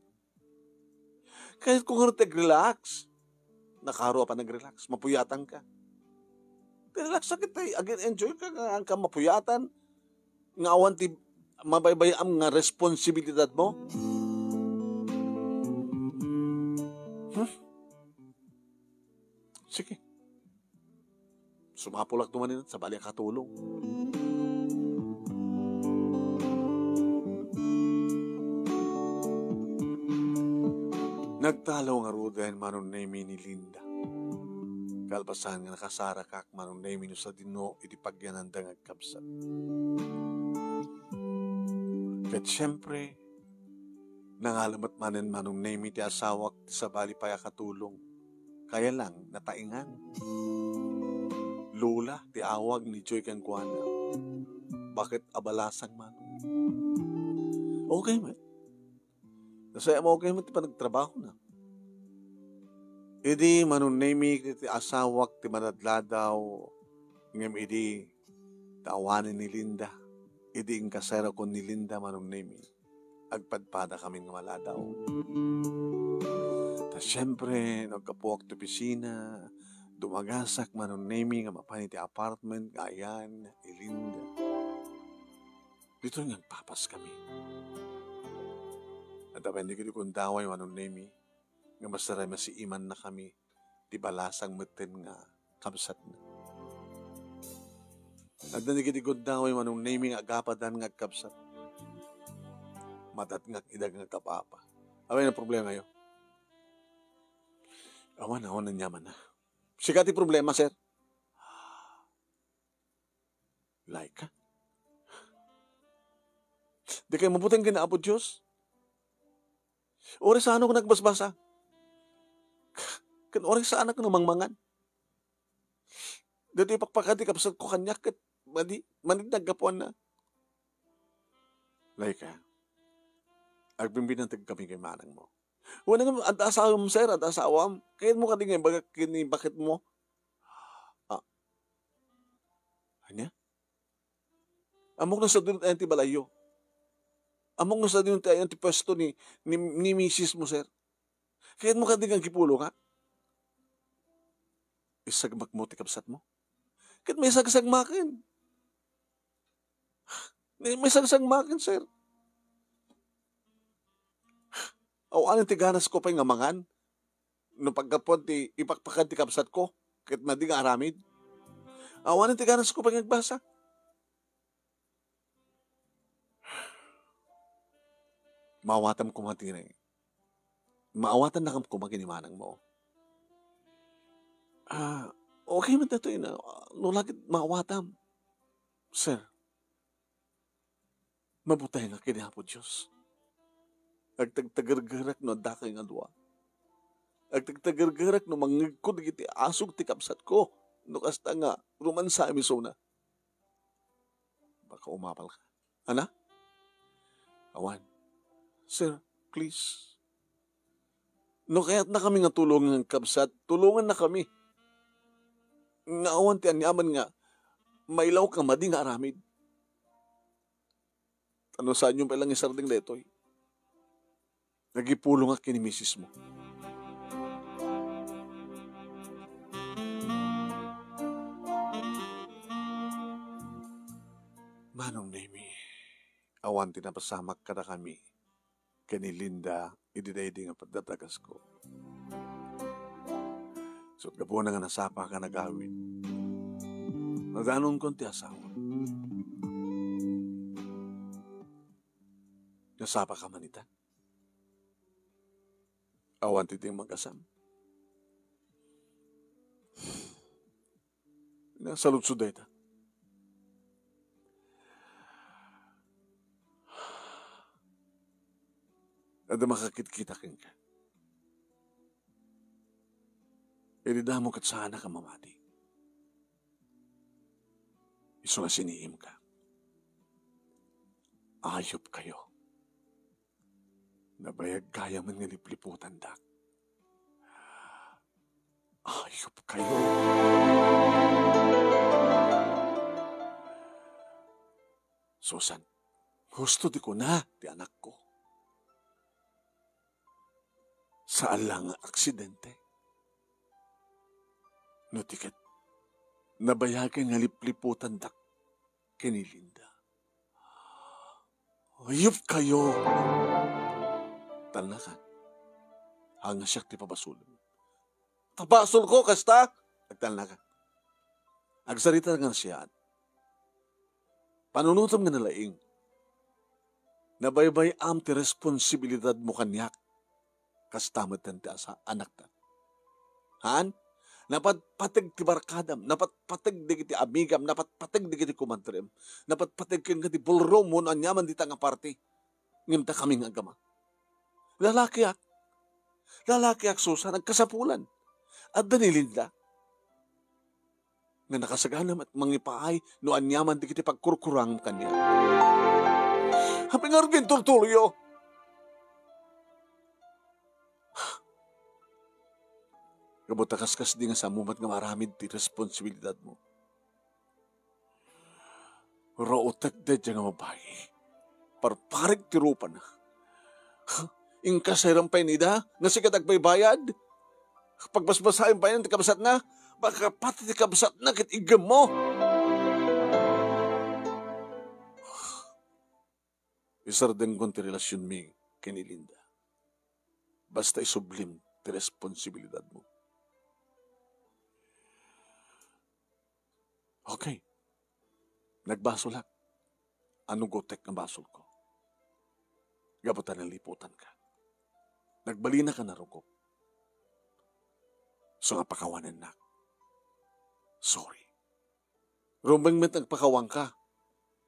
Kahit kung ano relax, nakaro pa nag-relax, mapuyatan ka. Relax sa kita, again, enjoy ka nga ang mapuyatan. Nga awan ti mabaybayam nga responsibilidad mo. Sige. Sumapulak tumanin sa bali katulong. Nagtalaw nga rudahan manon na ni Linda. Kalpasan nga nakasara kak manon na no sa dino iti pagyananda nga kabsat. Kat siyempre, nangalamat manen manong na ti asawak ti sa bali paya katulong. Kaya lang, nataingan. Lula, ti awag ni Joy kang kuwana. Bakit abalasang manong? Okay man. Nasaya mo okay man ti pa nagtrabaho na. Idi manunemi ti asawak ti manadladaw ngem idi tawanin ni Linda. Idi ang kasera ko ni Linda manunemi. Agpadpada kami ng maladaw. Ta siyempre nagkapuak ti pisina, dumagasak manunemi nga mapanit ti apartment ayan ni Linda. Dito nga papas kami. At apan di ko kundaway manunemi nga masaray masiiman na kami ti balasang meten nga kabsat na. At nanikitikud daw ay manong naming agapadan nga kabsat. Matat nga idag nga kapapa. Away na problema yun. Awan na nyaman na. Sikati problema, sir. Like ka? Di kayo mabuting ginaabot Diyos? Ori sa ano ko nagbasbasa? Kan oras sa anak ng mangmangan. Dito ipakpakati kapsat ko kanyak kat manid naggapuan na. Laika, agbimbinantag kami kay manang mo. Wala nga, at asawa mo sir, at asawa mo. Kaya mo katingin, bakit mo? Hanya? Amok na sa doon tayo balayo. Amok na sa doon tayo pwesto ni misis mo sir. Kaya mo katingin kipulo ka? isagmak mo ti kabsat mo. Kat may sagsagmakin. May sagsagmakin, sir. Awan ti ganas ko pa yung amangan. No pagkapon ti ipakpakan ti kabsat ko. Kat na di nga aramid. Awan ti ganas ko pa yung nagbasa. Maawatam ko matire. Maawatan na kam ko maginimanang mo. Okay man dito yun. No lagit maawatam. Sir, mabutay nga kinihapo Diyos. Agtagtagargarak no dakay nga dua. Agtagtagargarak no mangigkod iti asog ti kapsat ko. No kasta nga rumansa emisona. Baka umapal ka. Ana? Awan. Sir, please. No kaya't na kami nga tulungan ng kabsat, tulungan na kami. Naawan ti anyaman nga, mailaw ka madi nga aramid. Ano saan yung palang isarding detoy? Nagipulong nga kini misis mo. Manong Nemi, awan tinapasamak ka na kami. Kani Linda, ididaydi nga pagdatagas ko. So, kapo na nga nasapa ka na gawin. Naganon kon ti asawa. Nasapa ka manita. Awan ti ting magkasam. Nasalutsud da ita. Ada makakit-kita kin ka. Irida mo kat sana ka mamati. Iso nga sinihim ka. Ayop kayo. Nabayag kaya man nga lipliputan dak. Ayop kayo. Susan, gusto di ko na ti anak ko. Saan lang ang aksidente? No tiket, nabayagan nga lipliputan dak kini Linda. Ayop kayo! Talnakan, hanga siyak ti pabasulon. Tabasol ko, kasta! Agtalnakan. Agsarita nga siya. Panunutom nga nalaing. Nabaybay am ti responsibilidad mo kanyak. Kastamad tante asa anak ta. Han? Napatpatag ti barkadam, napatpatag di kiti amigam, napatpatag di kiti kumantrem, napatpatag kin kiti bulrom mo anyaman di nga party. Ngimta kaming agama. Lalaki ak Susan, nagkasapulan. At danilinda. Nga nakasaganam at mangipaay no anyaman di kiti pagkurkurang kanya. Happy nga rin tultuloy. Kabutakas-kas di nga sa mumat nga maramid ti responsibilidad mo. Rautak da dyan nga mabayi. Parparig ti rupa na. Ingkas ay rampay nida, nga sikat agbaybayad. Pagbasbasahin pa yan ti kabsat na, baka pati ti kabsat na kit igam mo. Isarden kon ti relasyon mi kini Linda. Basta isublim ti responsibilidad mo. Okay. Nagbasol ak. Anong gotek ng basol ko? Gabutan ng liputan ka. Nagbalina ka na ruko. So nga pakawanan na. Sorry. Rumbang met nagpakawang ka.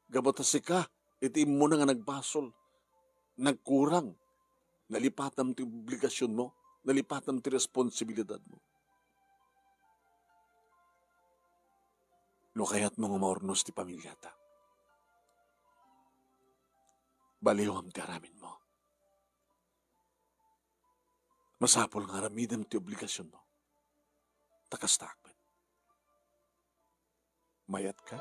Gabutasi ka. Iti mo na nga nagbasol. Nagkurang. Nalipatam ti obligasyon mo. Nalipatam ti responsibilidad mo. No kaya't mga maornos ti pamilyata. Baliwam ti aramin mo. Masapol nga aramidam ti obligasyon mo. Takastakpan. Mayat ka?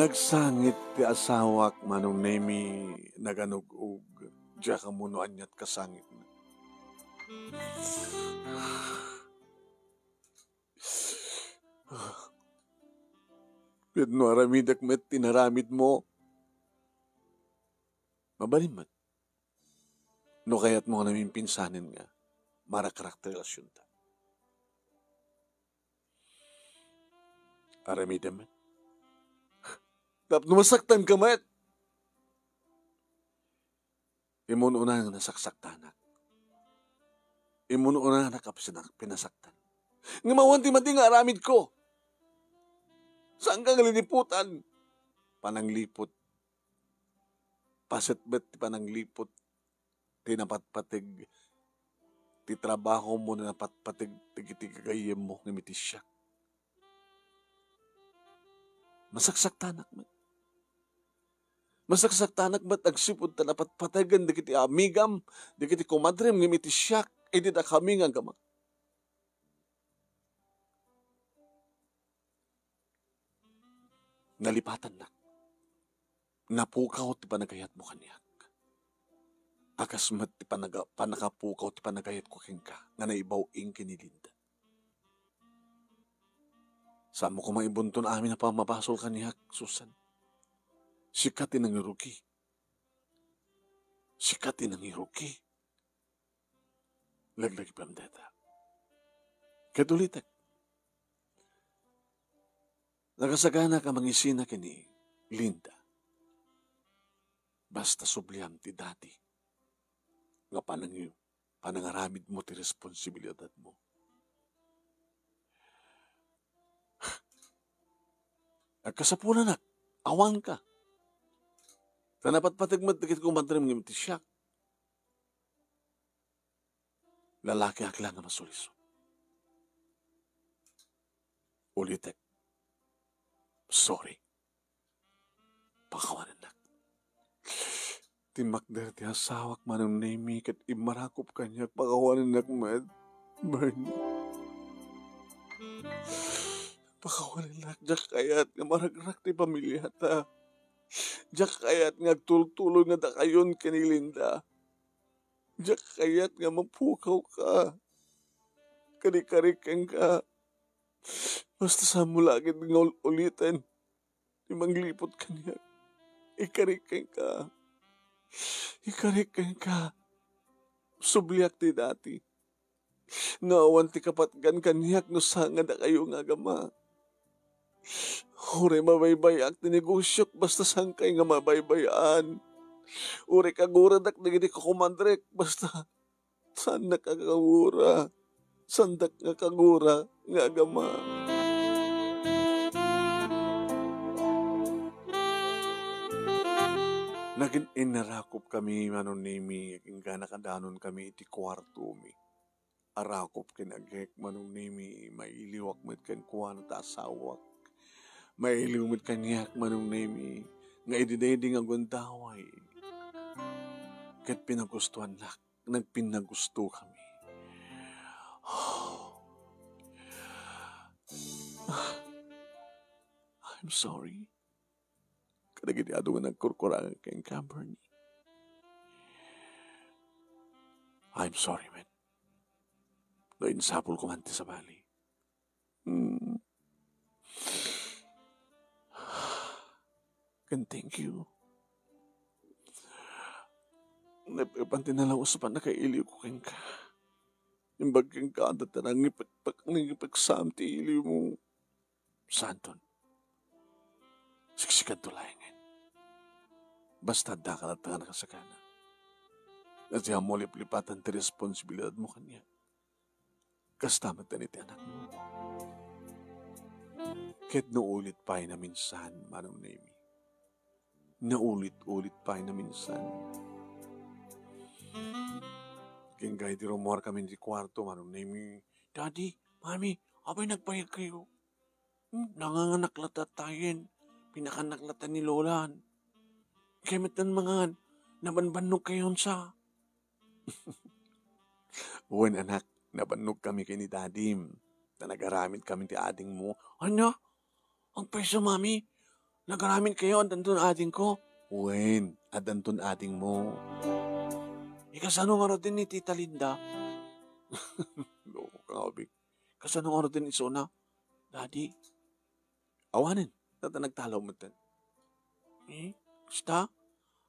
Nagsangit ti asawak Manong Nemi naganug-ug. Diya ka muno anyat kasangit na. Pedno aramidak met tinaramid mo. Mabalimad. No kaya't mo namin pinsanin nga, mara karakterasyon ta. Aramida met. Tap numasaktan ka met. Imun una nga nasaksaktanak. Imun una nga pinasaktan. Nga mawanti mati nga aramid ko. Saan ka nga liniputan? Pananglipot. Pasit bet pananglipot. Tinapatpatig. Ti trabaho mo na napatpatig. Tigitigagayem mo. Ngamitis siya. Masaksaktanak man. Masaksaktanak ba't agsipod ta napatpatagan. Dikiti amigam. Dikiti kumadrem. Ngamitis siya. E di da kami nga gamak. Nalipatan na. Napukaw ti panagayat mo kaniyak. Akasmat ti panakapukaw ti panagayat ko kengka. Nga naibaw ing kinilinda. Saan mo ko maibunton amin na pamapasol kaniyak, Susan? Sikatin ang iruki. Sikatin ang iruki. Laglagi pamdeta. Katulitak. Nakasagana ka mangisina kini Linda. Basta subliam ti dati. Nga panangaramid mo ti responsibilidad mo. Agkasapuna na, awan ka. Tanapat patagmat dikit kumadrim ng ti siya. Lalaki akla nga masuliso. Ulitek. Sorry. Pakawanan na. Timakder ti asawak manong nemi kat imarakop kanya pakawanan na kumad. Barney. Pakawanan na. Diyak kayat nga maragrak ti pamilya ta. Diyak kayat nga tultuloy nga dakayon kanilinda. Diyak kayat nga mapukaw ka. Karik-karikan ka. Basta sa mo lagi ng ulitin, imanglipot ka niya. Ikarikan ka. Ikarikan ka. Subliak ti dati. Naawan ti kapatgan kaniyak no sanga na kayo nga gama. Ure mabaybayak ti negosyok basta sangkay nga mabaybayaan. Ure kaguradak na gini kakumandrek basta saan nakakagura. Sandak nga kagura nga agama. Naging inarakop kami manunimi, aking ganakadanon kami iti kwarto mi. Arakop kinagek manunimi, mailiwak met ken kuwan ta asawak. Mailiw met kanyak manunimi, nga ididedi nga gondaway. Ket pinagustuhan lak, nagpinagusto kami. I'm sorry. Kadagiti nga nagkurkurang kayong Bernie. I'm sorry, man. Doon sapul ko man sa bali. And thank you. Napantinalaw sa panakailiw ko kayong ka. Yung bagking ka, datanang ipagsamti iliw mo. Santon. Siksikan tulayangan. Basta da ka na nakasakana. At siya mo liplipatan ti responsibilidad mo kanya. Kastamat na niti anak mo. Kahit naulit pa na minsan, manong nemi. Naulit-ulit pa na minsan. Kingay di rumor kami di kwarto, manong nemi. Daddy, Mami, abay nagpayag kayo. Nanganganaklata-tayin. Pinakanaklatan ni Lolan. Kemitan mga nabanbanog kayon sa. Buwan anak, nabanog kami kay ni Dadim. Na nagaramit kami ti ading mo. Ano? Ang peso, Mami? Nagaramit kayo adantun ading ko? Buwan, adantun ading mo. Ikasano nga din ni Tita Linda? Loko ka nga, big. Kasan ang oras din iso na? Daddy, awanin. Tata nagtalaw mo din. Gusta?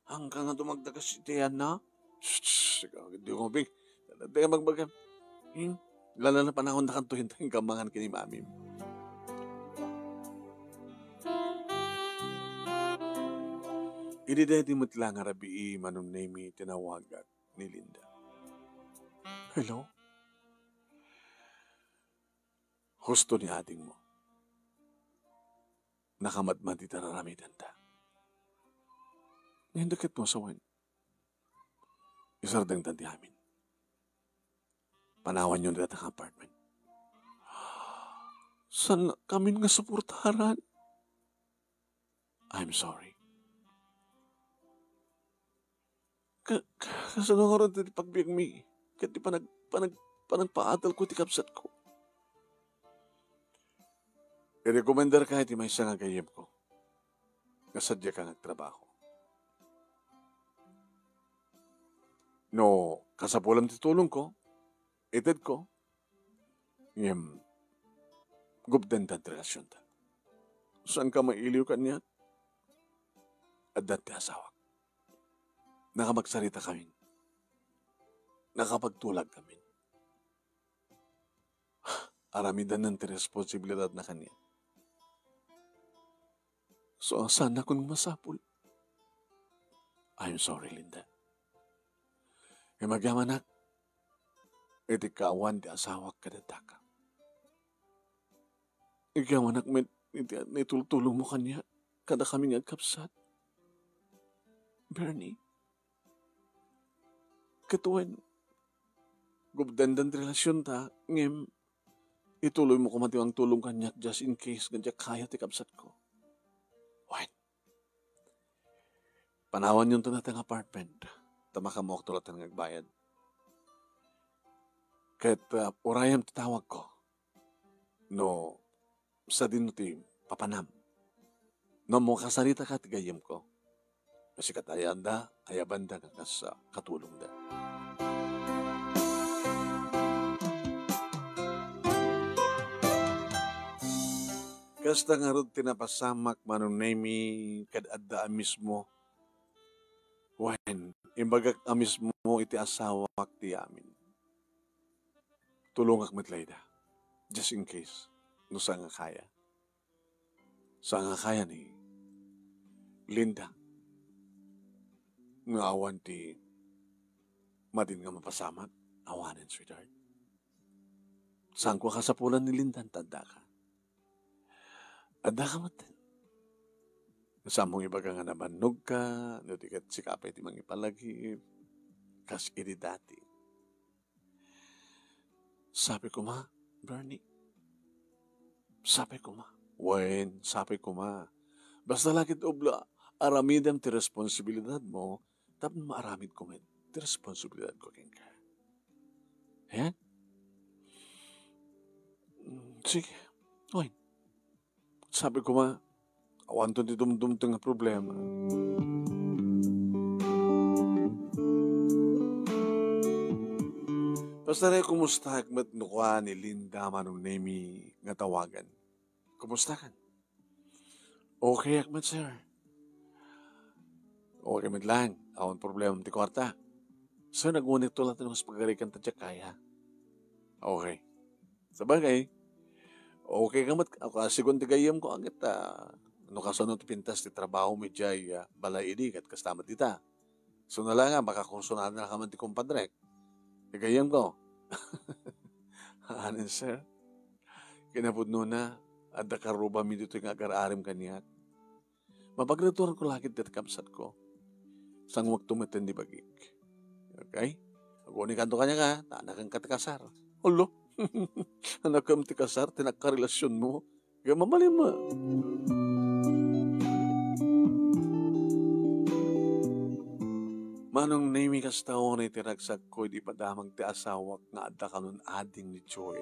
Hanggang nga dumagdagas si Tiyan na? Shhh, hindi ko big. Tata magbagam. Lalo na panahon na kantuhin tayong kamangan kini mami. Idideti mo't lang arabi manong name tinawagat ni Linda. Hello? Husto ni ating mo. Nakamadmad di tararamitan ta. Nahindakit mo sa wan. Isardang tanti amin. Panawan yun datang apartment. San kami nga suportaran? I'm sorry. Kasanong oras di pagbiag mi. Kat di panagpaatal ko ti kapsat ko. I-recommendar kahit may isang agayem ko. Nasadya ka nagtrabaho. No, kasapulan titulong ko. Ited ko. Gupdan tan relasyon ta. Saan ka mailiw ka niya? At dati asawak. Nakamagsalita kami. Nakapagtulag kami. Aramidan ng responsibilidad na kanya. So, sana kung masapul. I'm sorry, Linda. Magyamanak, iti kaawan di asawak kadadaka. Magyamanak, may tultulong mo kanya, kada kami ngagkapsat. Bernie, katuwan, gubdandan relasyon ta, ngem, ituloy mo kumatiwang tulong kanya just in case ganyan kaya ti kapsat ko. Wait. Panawan yung tunatang apartment. Tamaka mo ako tulad ng nagbayad. Kahit urayam titawag ko. No, sa din ti papanam. No mo kasarita ka tigayam ko. Kasi katayan da, ayaban da sa katulong da. Kasta nga rin tinapasamak manunemi kad adda mismo. When, imbagak amis mo iti asawak ti amin. Tulong ak matlayda. Just in case. No sa nga kaya. Sa nga kaya ni Linda. Nga awan ti madin nga mapasamak. Awanin, sweetheart. Saan ko kasapulan ni Linda tanda ka? Adda ka matin. Samong iba ka nga nabanog ka, no di kat sikapay ti mangipalagi, kas iri dati. Sabi ko ma, Bernie, sabi ko ma, Wen, sabi ko ma, basta lakit obla, aramidam ti responsibilidad mo, tapos maaramid ko man, ti responsibilidad ko kin ka. Ayan? Sige, Wen, sabi ko ma, awan to di dumdum nga problema. Basta rin kumusta hagmat nukwa ni Linda manong nemi nga tawagan. Kumusta kan? Okay hagmat sir. Okay mat lang. Awan problema ti kwarta. So nagunit to lahat ng mas pagarikan tadya kaya. Okay. Sabagay. Okay ka mat. Ako asigon ti gayam ko agit no kasunod pintas ti trabaho mi jay balay idi kat kastamat dita. So na lang baka kursunan na ka man ti kumpadrek. Gayam ko. Anin sir. Kinapudno na at nakaruba mi dito yung agar-arim kaniyak. Mapagreturan ko lagi dito kapsat ko. Sang wag tumitin di bagik. Okay? Ako ni kanto kanya ka, tanakang katikasar. Olo. Anak kam tikasar, tinakarelasyon mo. Kaya mamali mo. Manong nami kastawa na itiragsak ko, di pa damang ti asawak nga adda kanun ading ni Joy.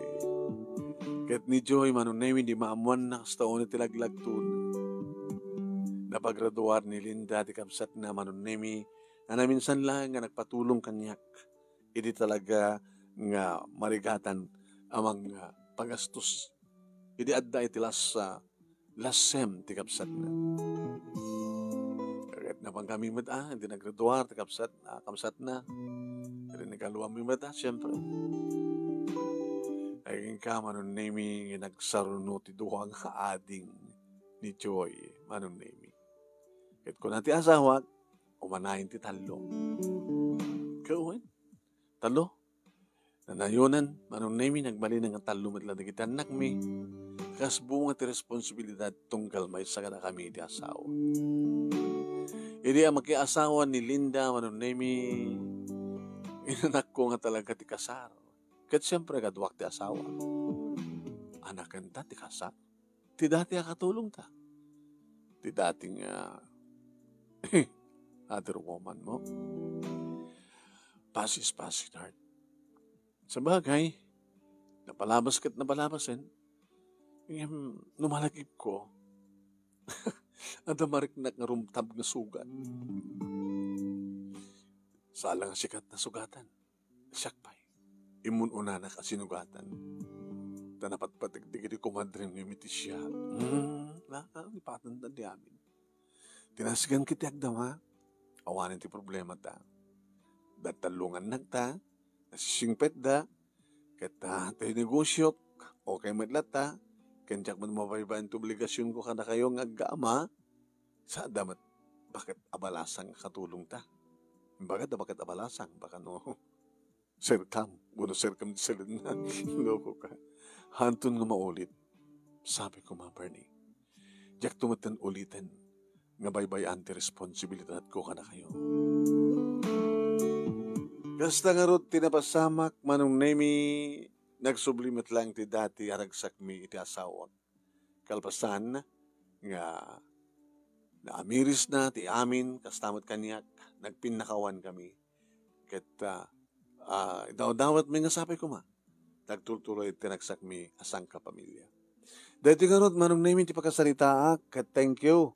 Kat ni Joy, manong nami di maamuan na kastawa na tilaglagtun. Napagraduar ni Linda, di kapsat na manong nami, na minsan lang nga nagpatulong kanyak. Hindi talaga nga marigatan amang pagastos. Idi adda iti lasem ti kapsat na. Kahit na pang kami mata, hindi naggraduar ti kapsat na. Hindi nagaluwa mi mata, siyempre. Ay ka manon nemi nagsaruno ti duwang ading ni Joy manon nemi. Kahit ko na ti asawa, umanayin ti talo. Kauwan, talo. Nanayunan, manon nemi nagbali ng talo matla na kita anak mi. Kas bunga ti responsibilidad tunggal may sagana kami ti asawa. Hindi ang makiasawa ni Linda manon nemi inanak ko nga talaga ti kasar. Kat siyempre kadwak ti asawa. Anakan ta ti kasar. Ti dati akatulong ta. Ti dating other woman mo. Pasis heart. Sa bagay, napalabas kat napalabasin, numalagip ko. Adamarik na rumtab na sugat. Salang sikat na sugatan. Siyakpay. Imununa na kasinugatan. Tanapat patigdig di kumadrin ngimiti siya. Lipatan na di amin. Tinasigan kiti agdama. Awanin ti problema ta. Datalungan nagta. Nasisingpet da. Kata tayo negosyo. Okay madlata. Kanjak man mabaybayan ti obligasyon ko kada kayo ng agama. Sa damat. Bakit abalasang katulong ta? Bakit abalasang? Baka no... Sirkam. Buno sirkam di salid na. Loko ka. Hantun nga maulit. Sabi ko Bernie. Jak tumatan ulitin. Nga baybay anti-responsibilidad ko ka na kayo. Kasta nga rot tinapasamak manong nemi nagsublimat lang ti dati aragsak mi iti asawag. Kalpasan nga naamiris na ti amin kastamot kanyak nagpinakawan kami. Ket dawat may nga sapay ko ma. Nagtultuloy tinagsak mi asang kapamilya. Dahil nga rot manong nemi ti pagkasarita ket thank you.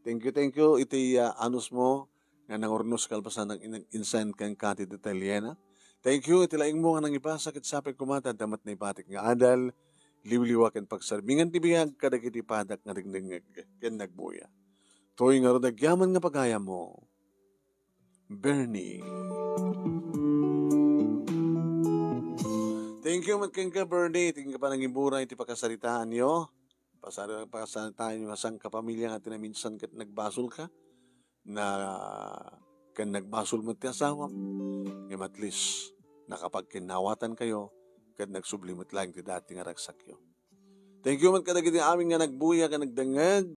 Thank you. Iti anus mo nga nangurnos kalpasan ng insan kang kati detalyena. Thank you. Iti laing mo nga nang ipasa ket sapay ko mata damat na ipatik nga adal. Liwliwak ken pagsarbingan ti biyag kadagiti padak nga ringdengeg ken nagbuya. Toy nga rod agyaman nga pagaya mo. Bernie. Thank you, matking ka, Bernie. Tingin ka pa nang iburay, iti pakasaritaan niyo. Pakasaritaan niyo asang kapamilya nga tinaminsan kat nagbasol ka. Na kan nagbasol mo ti asawa. Ngayon at least, nakapagkinawatan kayo, kat nagsublimot lang ti dating aragsak yo. Thank you, mat kadagiti amin nga nagbuya ka nagdangag.